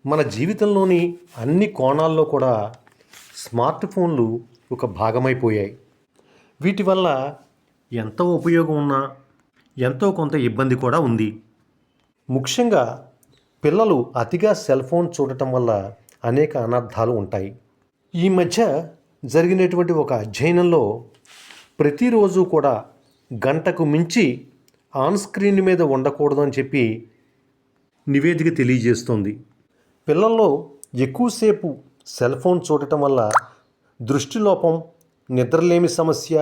మన జీవితంలోని అన్ని కోణాల్లో కూడా స్మార్ట్ ఫోన్లు ఒక భాగమైపోయాయి. వీటి వల్ల ఎంతో ఉపయోగం ఉన్నా ఎంతో కొంత ఇబ్బంది కూడా ఉంది. ముఖ్యంగా పిల్లలు అతిగా సెల్ ఫోన్ చూడటం వల్ల అనేక అనర్థాలు ఉంటాయి. ఈ మధ్య జరిగినటువంటి ఒక అధ్యయనంలో ప్రతిరోజు కూడా గంటకు మించి ఆన్ స్క్రీన్ మీద ఉండకూడదు అని చెప్పి నివేదిక తెలియజేస్తోంది. పిల్లల్లో ఎక్కువసేపు సెల్ ఫోన్ చూడటం వల్ల దృష్టిలోపం, నిద్రలేమి సమస్య,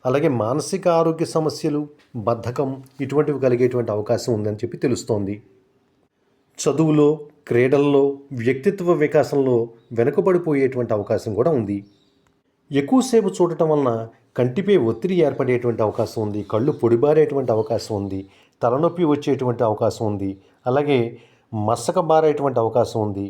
అలాగే మానసిక ఆరోగ్య సమస్యలు, బద్ధకం ఇటువంటివి కలిగేటువంటి అవకాశం ఉందని చెప్పి తెలుస్తోంది. చదువులో, క్రీడల్లో, వ్యక్తిత్వ వికాసంలో వెనుకబడిపోయేటువంటి అవకాశం కూడా ఉంది. ఎక్కువసేపు చూడటం వలన కంటిపై ఒత్తిడి ఏర్పడేటువంటి అవకాశం ఉంది, కళ్ళు పొడిబారేటువంటి అవకాశం ఉంది, తలనొప్పి వచ్చేటువంటి అవకాశం ఉంది, అలాగే మసక బారేటువంటి అవకాశం ఉంది.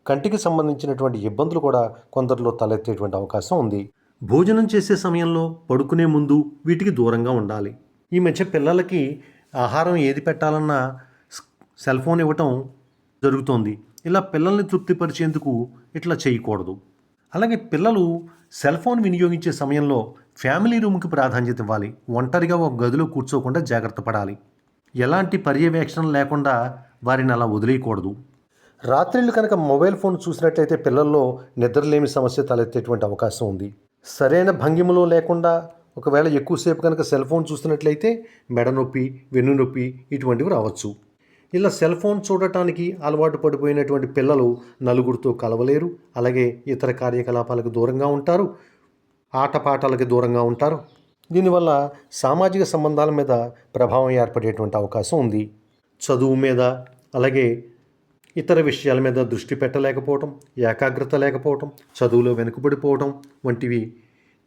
కంటికి సంబంధించినటువంటి ఇబ్బందులు కూడా కొందరిలో తలెత్తేటువంటి అవకాశం ఉంది. భోజనం చేసే సమయంలో, పడుకునే ముందు వీటికి దూరంగా ఉండాలి. ఈ మధ్య పిల్లలకి ఆహారం ఏది పెట్టాలన్నా సెల్ ఫోన్ ఇవ్వటం జరుగుతోంది. ఇలా పిల్లల్ని తృప్తిపరిచేందుకు ఇట్లా చేయకూడదు. అలాగే పిల్లలు సెల్ ఫోన్ వినియోగించే సమయంలో ఫ్యామిలీ రూమ్కి ప్రాధాన్యత ఇవ్వాలి. ఒంటరిగా ఒక గదిలో కూర్చోకుండా జాగ్రత్త పడాలి. ఎలాంటి పర్యవేక్షణ లేకుండా వారిని అలా వదిలేయకూడదు. రాత్రిళ్ళు కనుక మొబైల్ ఫోన్ చూసినట్లయితే పిల్లల్లో నిద్రలేమి సమస్య తలెత్తేటువంటి అవకాశం ఉంది. సరైన భంగిమలో లేకుండా ఒకవేళ ఎక్కువసేపు కనుక సెల్ ఫోన్ చూస్తున్నట్లయితే మెడ నొప్పి, వెన్ను నొప్పి ఇటువంటివి రావచ్చు. ఇలా సెల్ ఫోన్ చూడటానికి అలవాటు పడిపోయినటువంటి పిల్లలు నలుగురితో కలవలేరు, అలాగే ఇతర కార్యకలాపాలకు దూరంగా ఉంటారు, ఆటపాటలకు దూరంగా ఉంటారు. దీనివల్ల సామాజిక సంబంధాల మీద ప్రభావం ఏర్పడేటువంటి అవకాశం ఉంది. చదువు మీద, అలాగే ఇతర విషయాల మీద దృష్టి పెట్టలేకపోవటం, ఏకాగ్రత లేకపోవటం, చదువులో వెనుకబడిపోవటం వంటివి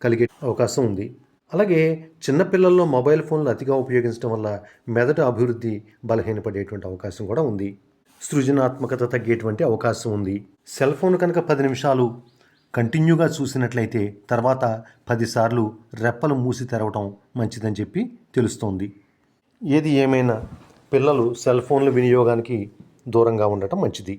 కలిగే అవకాశం ఉంది. అలాగే చిన్నపిల్లల్లో మొబైల్ ఫోన్లు అతిగా ఉపయోగించడం వల్ల మెదడు అభివృద్ధి బలహీనపడేటువంటి అవకాశం కూడా ఉంది. సృజనాత్మకత తగ్గేటువంటి అవకాశం ఉంది. సెల్ ఫోన్ కనుక 10 నిమిషాలు కంటిన్యూగా చూసినట్లయితే తర్వాత 10 సార్లు రెప్పలు మూసి తెరవటం మంచిదని చెప్పి తెలుస్తోంది. ఏది ఏమైనా పిల్లలు సెల్ ఫోన్ల వినియోగానికి దూరంగా ఉండటం మంచిది.